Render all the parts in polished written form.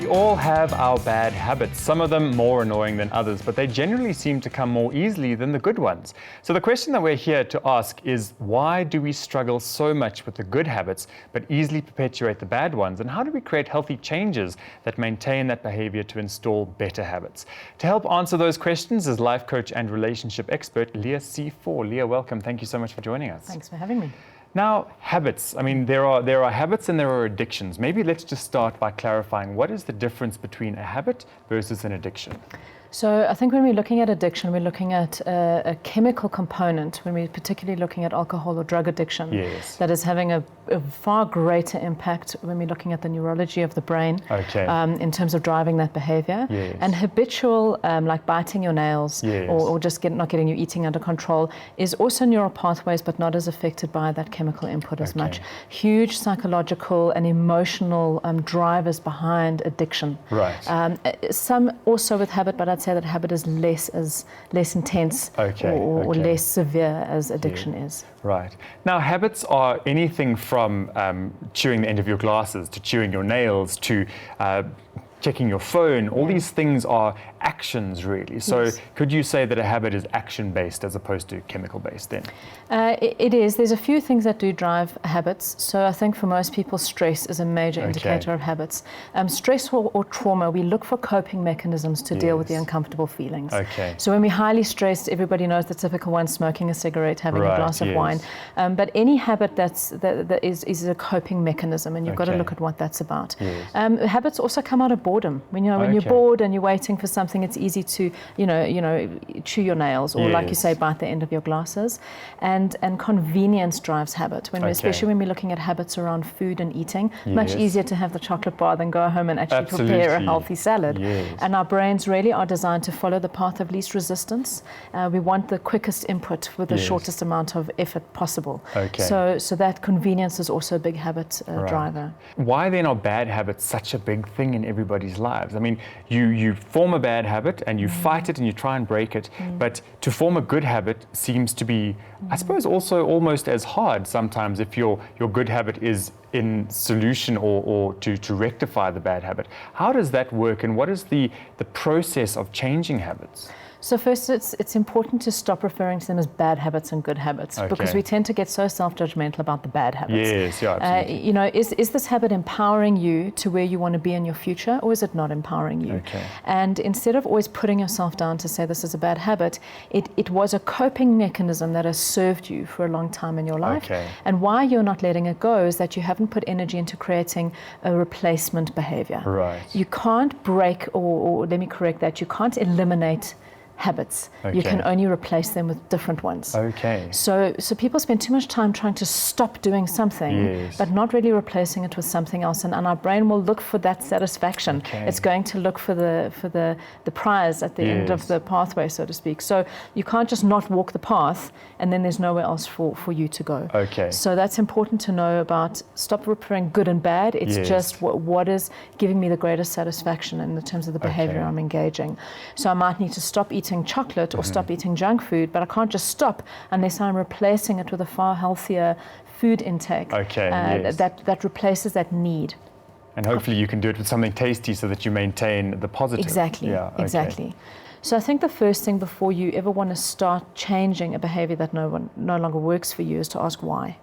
We all have our bad habits, some of them more annoying than others, but they generally seem to come more easily than the good ones. So the question that we're here to ask is, why do we struggle so much with the good habits but easily perpetuate the bad ones? And how do we create healthy changes that maintain that behavior to install better habits? To help answer those questions is life coach and relationship expert Leah C4. Leah, welcome. Thank you so much for joining us. Thanks for having me. Now, habits. I mean, there are habits and there are addictions. Maybe let's just start by clarifying what is the difference between a habit versus an addiction? So I think when we're looking at addiction, we're looking at a chemical component, when we're particularly looking at alcohol or drug addiction, Yes. that is having a far greater impact when we're looking at the neurology of the brain, Okay. in terms of driving that behavior. Yes. And habitual, like biting your nails, Yes. or just not getting your eating under control, is also neural pathways, but not as affected by that chemical input as much. Huge psychological and emotional drivers behind addiction. Right. Some also with habit, but I'd say that habit is less intense, or less severe as addiction is. Right. Now, habits are anything from chewing the end of your glasses to chewing your nails to checking your phone. All these things are actions, really. So Yes. could you say that a habit is action-based as opposed to chemical-based then? It is. There's a few things that do drive habits. So I think for most people, stress is a major indicator of habits. Stress or trauma, we look for coping mechanisms to deal with the uncomfortable feelings. Okay. So when we're highly stressed, everybody knows the typical one: smoking a cigarette, having a glass of wine. But any habit that is a coping mechanism, and you've got to look at what that's about. Yes. Habits also come out of boredom. When you're bored and you're waiting for something, it's easy to chew your nails, or like you say, bite the end of your glasses. And convenience drives habit. Especially when we're looking at habits around food and eating, much easier to have the chocolate bar than go home and actually prepare a healthy salad. Yes. And our brains really are designed to follow the path of least resistance. We want the quickest input with the shortest amount of effort possible. So that convenience is also a big habit driver. Why then are bad habits such a big thing in everybody's lives? I mean, you form a bad habit and you fight it and you try and break it, but to form a good habit seems to be, I suppose, also almost as hard sometimes if your good habit is in solution or to rectify the bad habit. How does that work, and what is the process of changing habits? So first, it's important to stop referring to them as bad habits and good habits, because we tend to get so self-judgmental about the bad habits. Yes, yeah, absolutely. Is this habit empowering you to where you want to be in your future, or is it not empowering you? And instead of always putting yourself down to say this is a bad habit, it was a coping mechanism that has served you for a long time in your life. And why you're not letting it go is that you haven't put energy into creating a replacement behavior. Right. You can't break, or let me correct that, you can't eliminate habits. You can only replace them with different ones. So people spend too much time trying to stop doing something, but not really replacing it with something else. And our brain will look for that satisfaction. It's going to look for the prize at the end of the pathway, so to speak. So you can't just not walk the path and then there's nowhere else for you to go. So that's important to know about. Stop referring good and bad. It's just what is giving me the greatest satisfaction in terms of the behavior I'm engaging. So I might need to stop eating chocolate or stop eating junk food, but I can't just stop unless I'm replacing it with a far healthier food intake that replaces that need. And hopefully you can do it with something tasty so that you maintain the positive. Exactly. So I think the first thing before you ever want to start changing a behavior that no longer works for you is to ask why.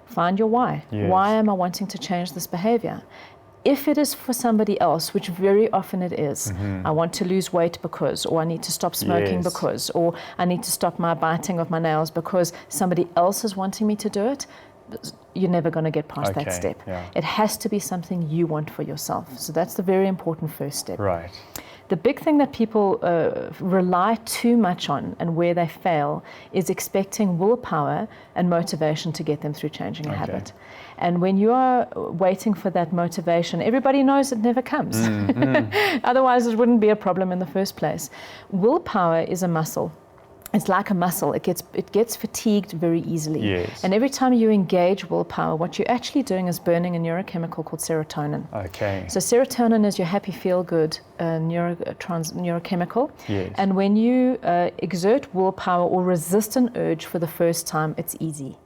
Find your why. Why am I wanting to change this behavior? If it is for somebody else, which very often it is, I want to lose weight because, or I need to stop smoking because, or I need to stop my biting of my nails because somebody else is wanting me to do it, you're never going to get past that step. It has to be something you want for yourself. So that's the very important first step. The big thing that people rely too much on, and where they fail, is expecting willpower and motivation to get them through changing a habit. And when you are waiting for that motivation, everybody knows it never comes. Otherwise, it wouldn't be a problem in the first place. Willpower is a muscle. It's like a muscle. It gets fatigued very easily. And every time you engage willpower, what you're actually doing is burning a neurochemical called serotonin. So serotonin is your happy, feel-good neurochemical. And when you exert willpower or resist an urge for the first time, it's easy.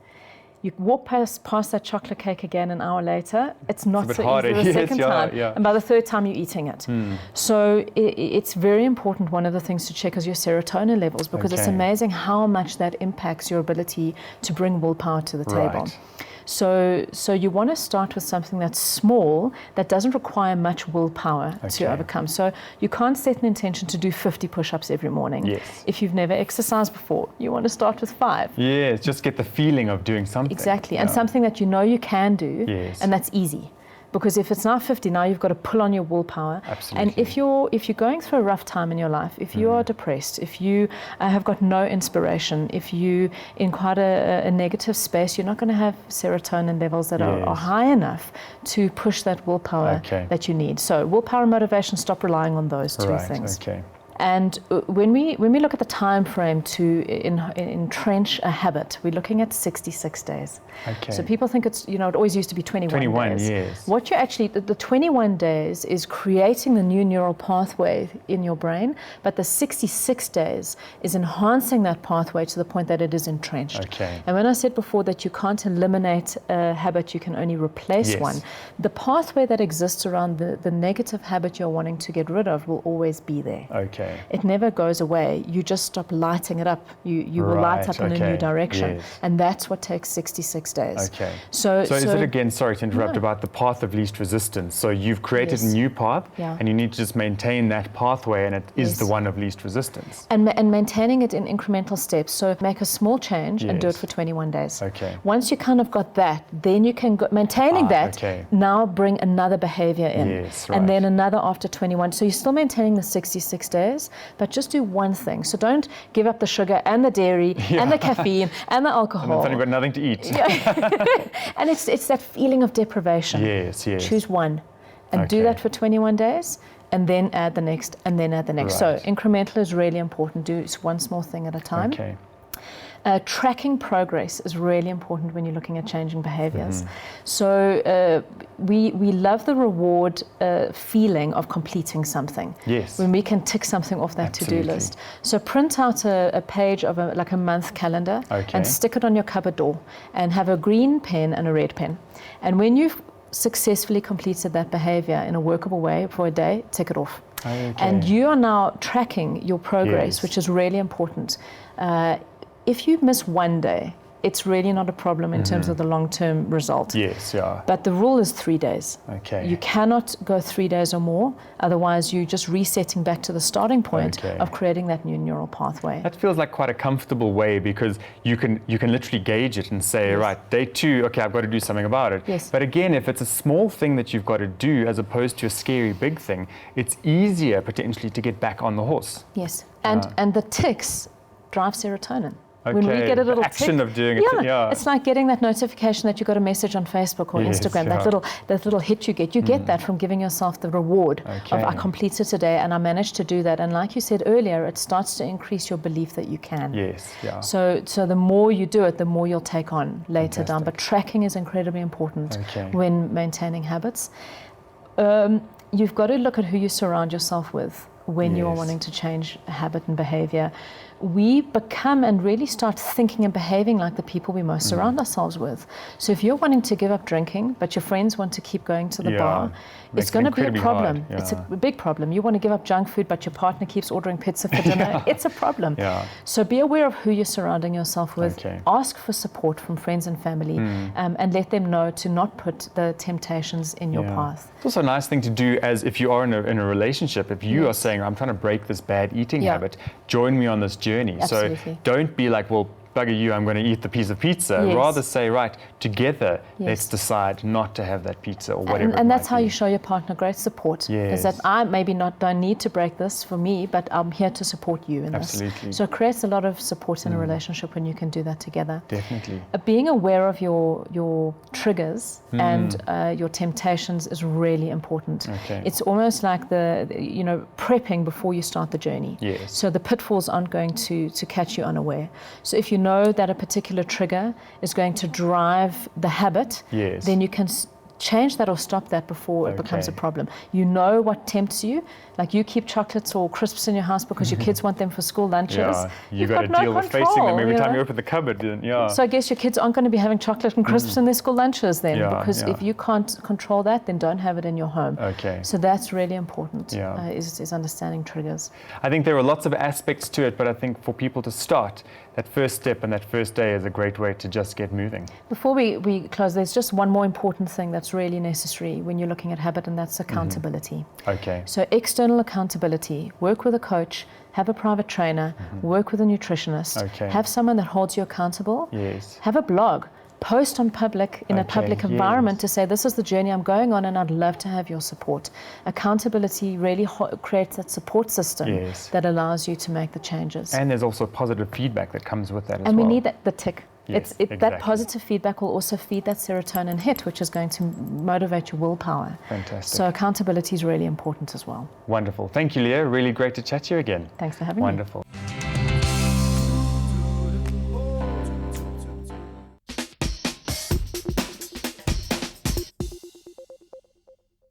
You walk past that chocolate cake again an hour later, it's not so harder. easy the second time. Yeah. And by the third time, you're eating it. So it's very important, one of the things to check is your serotonin levels, because it's amazing how much that impacts your ability to bring willpower to the table. So you want to start with something that's small, that doesn't require much willpower to overcome. So you can't set an intention to do 50 push-ups every morning. Yes. If you've never exercised before, you want to start with 5. Yes, just get the feeling of doing something. Exactly, and something that you know you can do, and that's easy. Because if it's not 50, now you've got to pull on your willpower. Absolutely. And if you're going through a rough time in your life, if you are depressed, if you have got no inspiration, if you in quite a negative space, you're not going to have serotonin levels that are high enough to push that willpower that you need. So willpower and motivation, stop relying on those two things. And when we look at the time frame to entrench a habit, we're looking at 66 days. So people think it's, it always used to be 21 days. Yes. What you actually, the 21 days is creating the new neural pathway in your brain, but the 66 days is enhancing that pathway to the point that it is entrenched. And when I said before that you can't eliminate a habit, you can only replace one, the pathway that exists around the negative habit you're wanting to get rid of will always be there. It never goes away. You just stop lighting it up. You will light up in a new direction. And that's what takes 66 days. So is it again, sorry to interrupt, about the path of least resistance? So you've created a new path and you need to just maintain that pathway, and it is the one of least resistance. And maintaining it in incremental steps. So make a small change and do it for 21 days. Once you kind of got that, then you can go, maintaining that, now bring another behavior in. And then another after 21. So you're still maintaining the 66 days, but just do one thing. So don't give up the sugar and the dairy and the caffeine and the alcohol. And then you've got nothing to eat. And it's that feeling of deprivation. Choose one and do that for 21 days, and then add the next, and then add the next. So incremental is really important. Do one small thing at a time. Tracking progress is really important when you're looking at changing behaviors. So we love the reward feeling of completing something. When we can tick something off that to-do list. So print out a page of a month calendar and stick it on your cupboard door, and have a green pen and a red pen. And when you've successfully completed that behavior in a workable way for a day, tick it off. And you are now tracking your progress, which is really important. If you miss one day, it's really not a problem in terms of the long-term result. But the rule is 3 days. You cannot go 3 days or more, otherwise you're just resetting back to the starting point of creating that new neural pathway. That feels like quite a comfortable way, because you can literally gauge it and say, right, day 2, okay, I've got to do something about it. But again, if it's a small thing that you've got to do as opposed to a scary big thing, it's easier potentially to get back on the horse. And the ticks drive serotonin. When we get a little action of doing it, it's like getting that notification that you got a message on Facebook or Instagram. That little hit you get that from giving yourself the reward of I completed today and I managed to do that. And like you said earlier, it starts to increase your belief that you can. So the more you do it, the more you'll take on later down. But tracking is incredibly important when maintaining habits. You've got to look at who you surround yourself with when you are wanting to change a habit and behavior. We become and really start thinking and behaving like the people we most surround ourselves with. So if you're wanting to give up drinking, but your friends want to keep going to the bar, it's going to be a problem. It's a big problem. You want to give up junk food, but your partner keeps ordering pizza for dinner. It's a problem. So be aware of who you're surrounding yourself with. Ask for support from friends and family, and let them know to not put the temptations in your path. It's also a nice thing to do, as if you are in a relationship. If you are saying, I'm trying to break this bad eating habit, join me on this journey. So don't be like, well, bugger you, I'm going to eat the piece of pizza. Rather say, right, together, let's decide not to have that pizza or whatever. And that's how you show your partner great support. Is that I maybe don't need to break this for me, but I'm here to support you in this. So it creates a lot of support in a relationship when you can do that together. Being aware of your triggers and your temptations is really important. It's almost like prepping before you start the journey. So the pitfalls aren't going to catch you unaware. So if you know that a particular trigger is going to drive the habit, then you can change that or stop that before it becomes a problem. You know what tempts you. Like you keep chocolates or crisps in your house because your kids want them for school lunches. Yeah, you've got to deal with facing them every time you open the cupboard. So I guess your kids aren't going to be having chocolate and crisps in their school lunches then, because if you can't control that, then don't have it in your home. So that's really important, is understanding triggers. I think there are lots of aspects to it, but I think for people to start, that first step and that first day is a great way to just get moving. Before we close, there's just one more important thing that's really necessary when you're looking at habit, and that's accountability. So external accountability, work with a coach, have a private trainer, work with a nutritionist, have someone that holds you accountable, have a blog, post on public, in a public environment to say, this is the journey I'm going on and I'd love to have your support. Accountability really creates that support system that allows you to make the changes. And there's also positive feedback that comes with that as well. And we need the tick. That positive feedback will also feed that serotonin hit, which is going to motivate your willpower. Fantastic. So accountability is really important as well. Wonderful. Thank you, Leah. Really great to chat to you again. Thanks for having me. Wonderful.